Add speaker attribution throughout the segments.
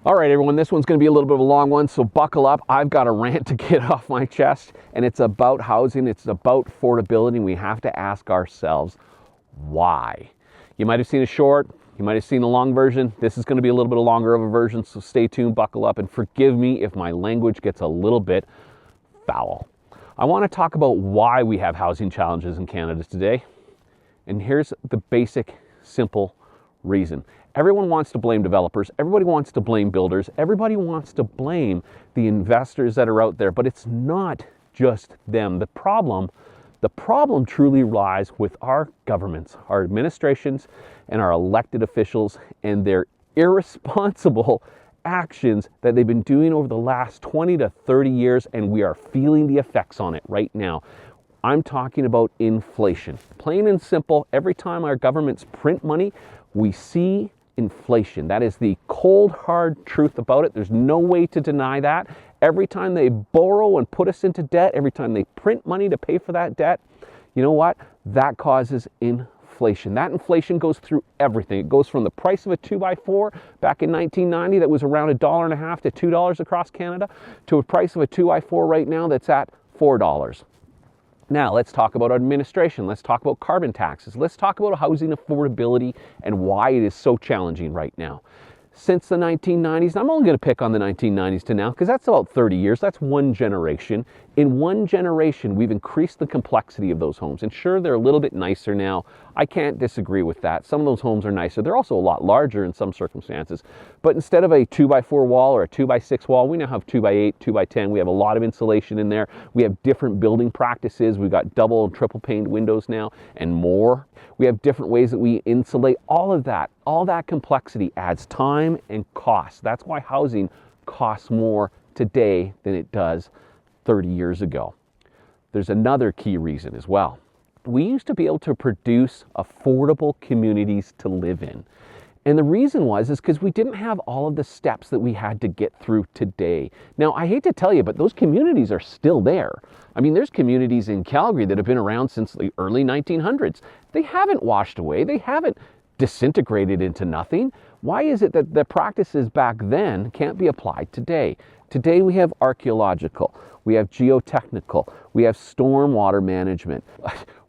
Speaker 1: All right, everyone, this one's going to be a little bit of a long one, so buckle up. I've got a rant to get off my chest, and it's about housing. It's about affordability, and we have to ask ourselves, why? You might have seen a short, you might have seen a long version. This is going to be a little bit longer of a version, so stay tuned, buckle up, and forgive me if my language gets a little bit foul. I want to talk about why we have housing challenges in Canada today, and here's the basic, simple reason. Everyone wants to blame developers, everybody wants to blame builders, everybody wants to blame the investors that are out there, but it's not just them. The problem truly lies with our governments, our administrations, and our elected officials and their irresponsible actions that they've been doing over the last 20 to 30 years, and we are feeling the effects on it right now. I'm talking about inflation. Plain and simple, every time our governments print money, we see inflation. That is the cold, hard truth about it. There's no way to deny that. Every time they borrow and put us into debt, every time they print money to pay for that debt, you know what? That causes inflation. That inflation goes through everything. It goes from the price of a 2x4 back in 1990 that was around $1.50 to $2 across Canada to a price of a 2x4 right now that's at $4. Now, let's talk about administration. Let's talk about carbon taxes. Let's talk about housing affordability and why it is so challenging right now. Since the 1990s, I'm only going to pick on the 1990s to now because that's about 30 years. That's one generation. In one generation, we've increased the complexity of those homes. And sure, they're a little bit nicer now. I can't disagree with that. Some of those homes are nicer. They're also a lot larger in some circumstances. But instead of a 2x4 wall or a 2x6 wall, we now have 2x8, 2x10. We have a lot of insulation in there. We have different building practices. We've got double and triple paned windows now and more. We have different ways that we insulate. All of that complexity adds time and cost. That's why housing costs more today than it does 30 years ago. There's another key reason as well. We used to be able to produce affordable communities to live in. And the reason is because we didn't have all of the steps that we had to get through today. Now, I hate to tell you, but those communities are still there. I mean, there's communities in Calgary that have been around since the early 1900s. They haven't washed away. They haven't disintegrated into nothing. Why is it that the practices back then can't be applied today? Today we have archaeological, we have geotechnical, we have stormwater management.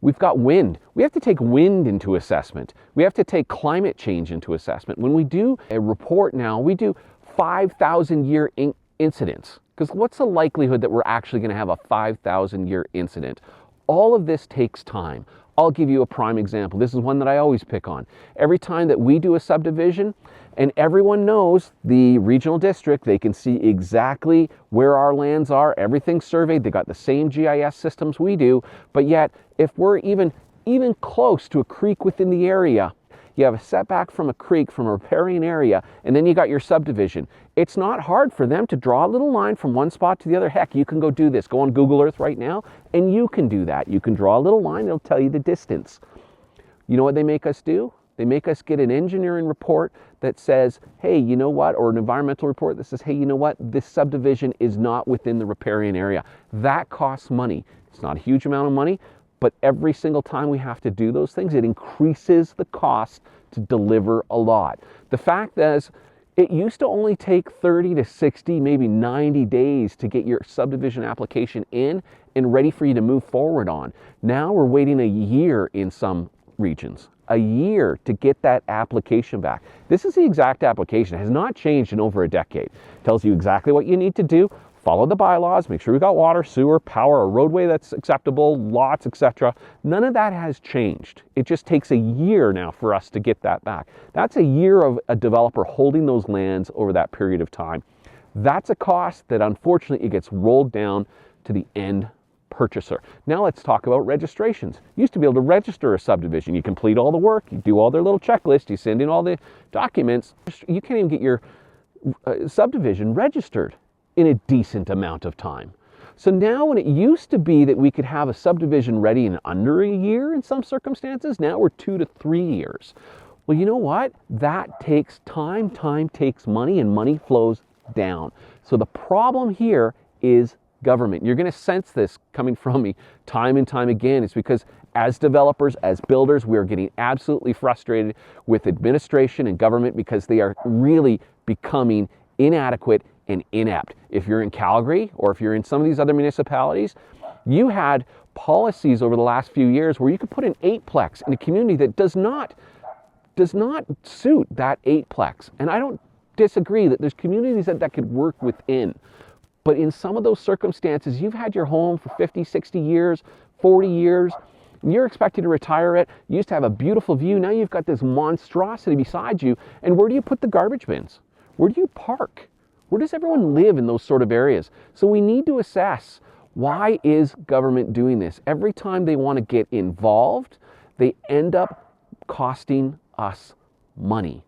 Speaker 1: We've got wind. We have to take wind into assessment. We have to take climate change into assessment. When we do a report now, we do 5,000-year incidents. Because what's the likelihood that we're actually going to have a 5,000-year incident? All of this takes time. I'll give you a prime example. This is one that I always pick on. Every time that we do a subdivision, and everyone knows the regional district, they can see exactly where our lands are, everything's surveyed, they got the same GIS systems we do, but yet if we're even close to a creek within the area, you have a setback from a creek, from a riparian area, and then you got your subdivision. It's not hard for them to draw a little line from one spot to the other. Heck, you can go do this. Go on Google Earth right now, and you can do that. You can draw a little line, it'll tell you the distance. You know what they make us do? They make us get an engineering report that says, hey, you know what? Or an environmental report that says, hey, you know what? This subdivision is not within the riparian area. That costs money. It's not a huge amount of money, but every single time we have to do those things, it increases the cost to deliver a lot. The fact is, it used to only take 30 to 60, maybe 90 days to get your subdivision application in and ready for you to move forward on. Now we're waiting a year in some regions. A year to get that application back. This is the exact application. It has not changed in over a decade. It tells you exactly what you need to do. Follow the bylaws, make sure we got water, sewer, power, a roadway that's acceptable, lots, etc. None of that has changed. It just takes a year now for us to get that back. That's a year of a developer holding those lands over that period of time. That's a cost that unfortunately it gets rolled down to the end purchaser. Now let's talk about registrations. You used to be able to register a subdivision. You complete all the work, you do all their little checklist, you send in all the documents. You can't even get your subdivision registered in a decent amount of time. So now when it used to be that we could have a subdivision ready in under a year in some circumstances, now we're 2 to 3 years. Well, you know what? That takes time. Time takes money, and money flows down. So the problem here is government. You're going to sense this coming from me time and time again. It's because as developers, as builders, we're getting absolutely frustrated with administration and government because they are really becoming inadequate and inept. If you're in Calgary or if you're in some of these other municipalities, you had policies over the last few years where you could put an 8-plex in a community that does not suit that 8-plex. And I don't disagree that there's communities that could work within. But in some of those circumstances, you've had your home for 50, 60 years, 40 years, and you're expected to retire it. You used to have a beautiful view. Now you've got this monstrosity beside you. And where do you put the garbage bins? Where do you park? Where does everyone live in those sort of areas? So we need to assess, why is government doing this? Every time they want to get involved, they end up costing us money.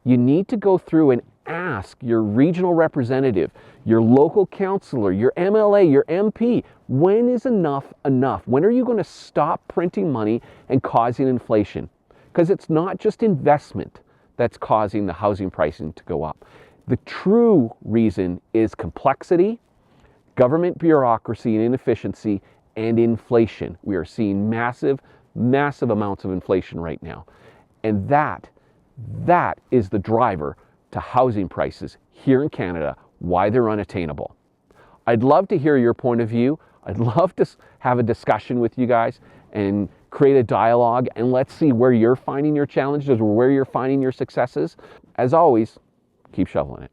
Speaker 1: You need to go through and ask your regional representative, your local councillor, your MLA, your MP, when is enough enough? When are you going to stop printing money and causing inflation? Because it's not just investment that's causing the housing pricing to go up. The true reason is complexity, government bureaucracy and inefficiency, and inflation. We are seeing massive, massive amounts of inflation right now. And that is the driver to housing prices here in Canada, why they're unattainable. I'd love to hear your point of view. I'd love to have a discussion with you guys and create a dialogue, and let's see where you're finding your challenges or where you're finding your successes. As always, keep shoveling it.